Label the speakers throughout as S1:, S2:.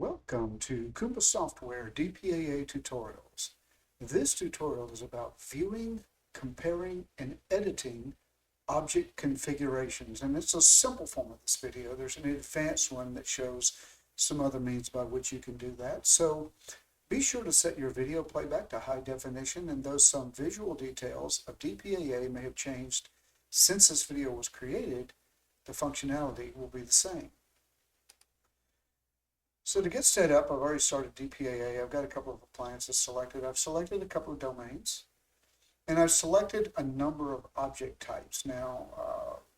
S1: Welcome to Kumba Software DPAA tutorials. This tutorial is about viewing, comparing, and editing object configurations. And it's a simple form of this video. There's an advanced one that shows some other means by which you can do that. So be sure to set your video playback to high definition, and though some visual details of DPAA may have changed since this video was created, the functionality will be the same. So to get set up, I've already started DPAA. I've got a couple of appliances selected. I've selected a couple of domains, and I've selected a number of object types. Now,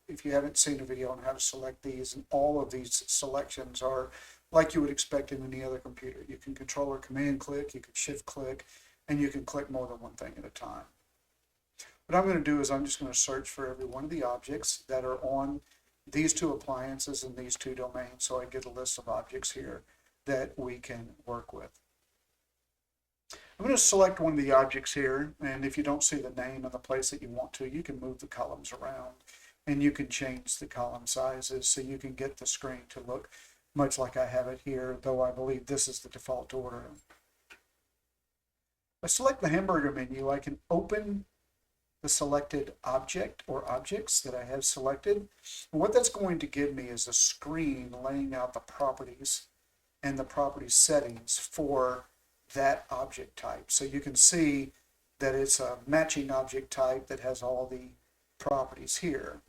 S1: if you haven't seen a video on how to select these, and all of these selections are like you would expect in any other computer. You can control or command click, you can shift click, and you can click more than one thing at a time. What I'm going to do is I'm just going to search for every one of the objects that are on these two appliances and these two domains, so I get a list of objects here that we can work with. I'm going to select one of the objects here, and if you don't see the name in the place that you want to, you can move the columns around and you can change the column sizes so you can get the screen to look much like I have it here, though I believe this is the default order. I select the hamburger menu. I can open the selected object or objects that I have selected. And what that's going to give me is a screen laying out the properties and the property settings for that object type. So you can see that it's a matching object type that has all the properties here.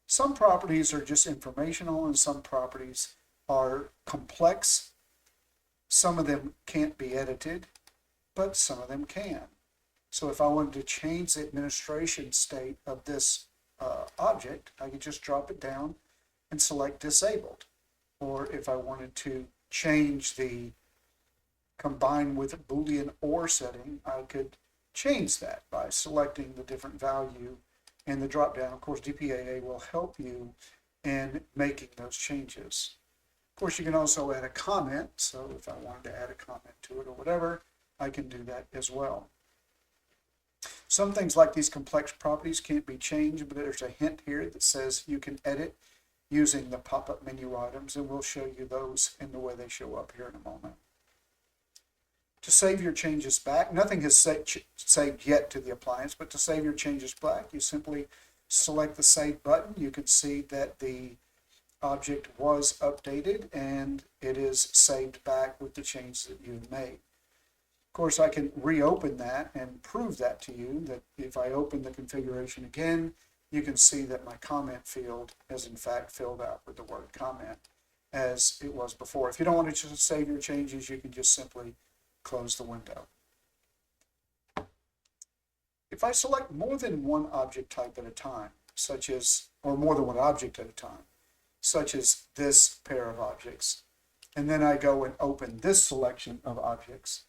S1: Some properties are just informational and some properties are complex. Some of them can't be edited, but some of them can. So if I wanted to change the administration state of this object, I could just drop it down and select disabled. Or if I wanted to change the combine with Boolean OR setting, I could change that by selecting the different value in the drop down. Of course, DPAA will help you in making those changes. Of course, you can also add a comment. So if I wanted to add a comment to it or whatever, I can do that as well. Some things like these complex properties can't be changed, but there's a hint here that says you can edit using the pop-up menu items, and we'll show you those in the way they show up here in a moment. To save your changes back, nothing has saved yet to the appliance, but to save your changes back, you simply select the Save button. You can see that the object was updated and it is saved back with the changes that you've made. Of course, I can reopen that and prove that to you, that if I open the configuration again, you can see that my comment field is in fact filled out with the word comment as it was before. If you don't want to just save your changes, you can just simply close the window. If I select more than one object type at a time, such as, or more than one object at a time, such as this pair of objects, and then I go and open this selection of objects,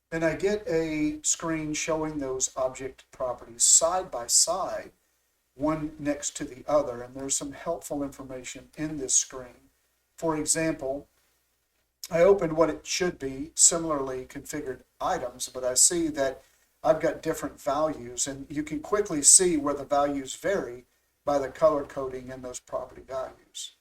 S1: then I get a screen showing those object properties side by side, one next to the other, and there's some helpful information in this screen. For example, I opened what it should be similarly configured items, but I see that I've got different values, and you can quickly see where the values vary by the color coding in those property values.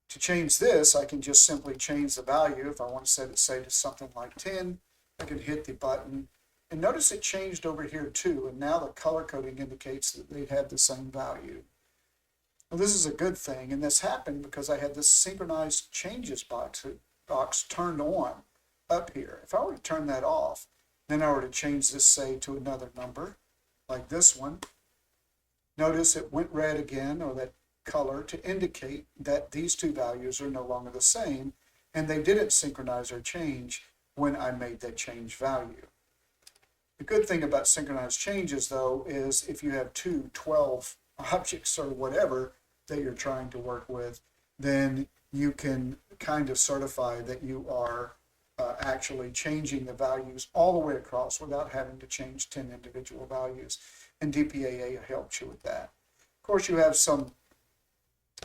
S1: To change this, I can just simply change the value. If I want to set it, say, to something like 10, I can hit the button. And notice it changed over here too, and now the color coding indicates that they have the same value. Well, this is a good thing, and this happened because I had this synchronized changes box turned on up here. If I were to turn that off, then I were to change this, say, to another number, like this one, notice it went red again, or that color, to indicate that these two values are no longer the same, and they didn't synchronize or change when I made that change value. The good thing about synchronized changes, though, is if you have 12 objects or whatever that you're trying to work with, then you can kind of certify that you are actually changing the values all the way across without having to change 10 individual values, and DPAA helps you with that. Of course, you have some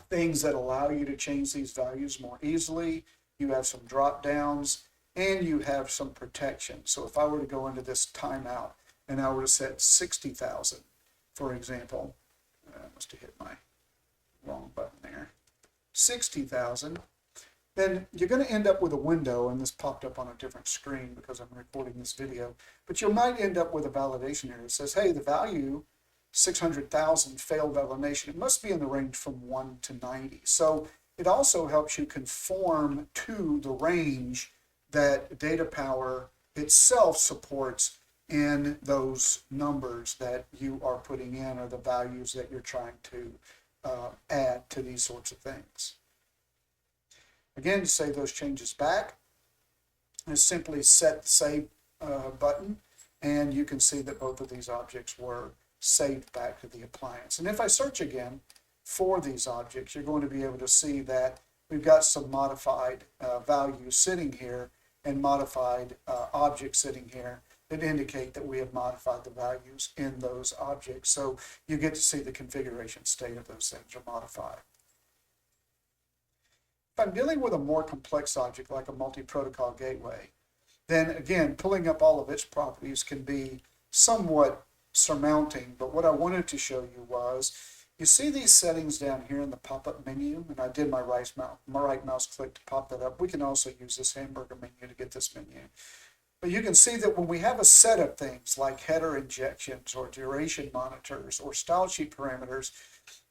S1: things that allow you to change these values more easily. You have some drop downs, and you have some protection. So if I were to go into this timeout and I were to set 60,000, for example, I must have hit my wrong button there, 60,000, then you're going to end up with a window, and this popped up on a different screen because I'm recording this video, but you might end up with a validation here. It says, hey, the value 600,000 failed validation. It must be in the range from 1 to 90. So it also helps you conform to the range that DataPower itself supports in those numbers that you are putting in, or the values that you're trying to add to these sorts of things. Again, to save those changes back, is simply set the save button, and you can see that both of these objects were saved back to the appliance. And if I search again for these objects, you're going to be able to see that we've got some modified values sitting here and modified objects sitting here that indicate that we have modified the values in those objects. So you get to see the configuration state of those things are modified. If I'm dealing with a more complex object like a multi-protocol gateway, then again, pulling up all of its properties can be somewhat surmounting, but what I wanted to show you was, you see these settings down here in the pop-up menu, and I did my right mouse click to pop that up. We can also use this hamburger menu to get this menu. But you can see that when we have a set of things like header injections or duration monitors or style sheet parameters,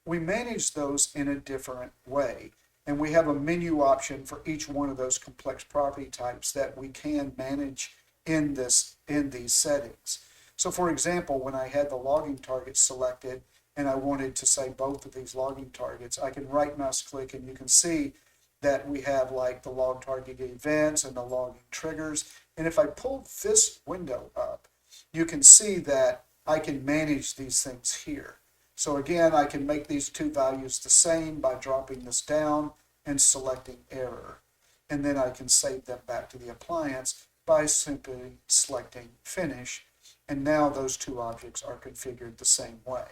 S1: we manage those in a different way. And we have a menu option for each one of those complex property types that we can manage in these settings. So for example, when I had the logging target selected and I wanted to say both of these logging targets, I can right mouse click and you can see that we have like the log target events and the logging triggers. And if I pull this window up, you can see that I can manage these things here. So again, I can make these two values the same by dropping this down and selecting error. And then I can save them back to the appliance by simply selecting finish. And now those two objects are configured the same way.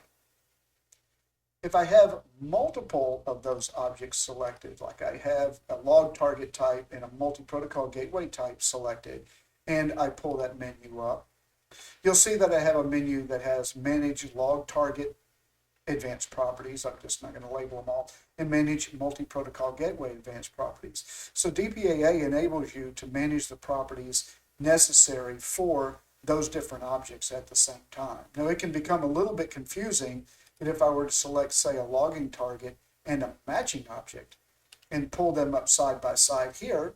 S1: If I have multiple of those objects selected, like I have a log target type and a multi-protocol gateway type selected, and I pull that menu up, you'll see that I have a menu that has manage log target advanced properties. I'm just not going to label them all, and manage multi-protocol gateway advanced properties. So DPAA enables you to manage the properties necessary for those different objects at the same time. Now it can become a little bit confusing that if I were to select, say, a logging target and a matching object and pull them up side by side here,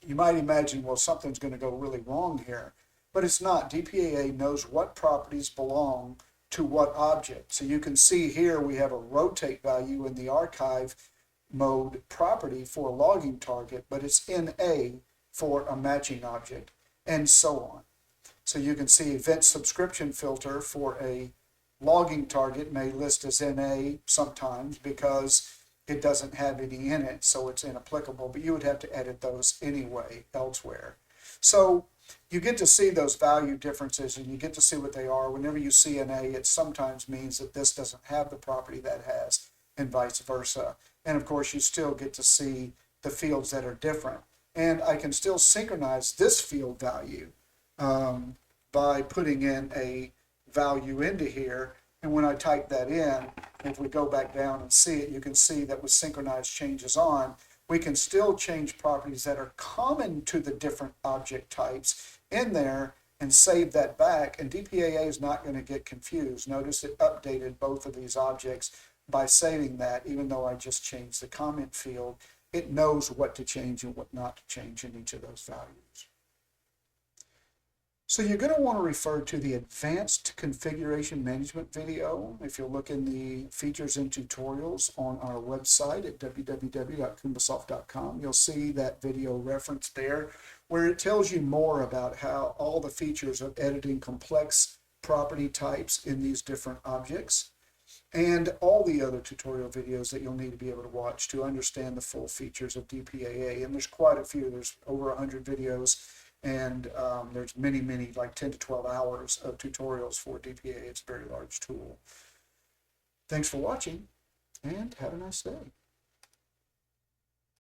S1: you might imagine, well, something's going to go really wrong here. But it's not. DPAA knows what properties belong to what object. So you can see here we have a rotate value in the archive mode property for a logging target, but it's NA for a matching object, and so on. So you can see event subscription filter for a logging target may list as NA sometimes because it doesn't have any in it, so it's inapplicable, but you would have to edit those anyway elsewhere. So you get to see those value differences and you get to see what they are. Whenever you see an A, it sometimes means that this doesn't have the property that has, and vice versa. And of course, you still get to see the fields that are different. And I can still synchronize this field value by putting in a value into here. And when I type that in, if we go back down and see it, you can see that with synchronized changes on, we can still change properties that are common to the different object types in there and save that back. And DPAA is not going to get confused. Notice it updated both of these objects by saving that, even though I just changed the comment field. It knows what to change and what not to change in each of those values. So you're going to want to refer to the advanced configuration management video. If you look in the features and tutorials on our website at www.kumbasoft.com, you'll see that video reference there where it tells you more about how all the features of editing complex property types in these different objects and all the other tutorial videos that you'll need to be able to watch to understand the full features of DPAA. And there's quite a few. There's over 100 videos. And there's many, like 10 to 12 hours of tutorials for DPAA. It's a very large tool. Thanks for watching, and have a nice day.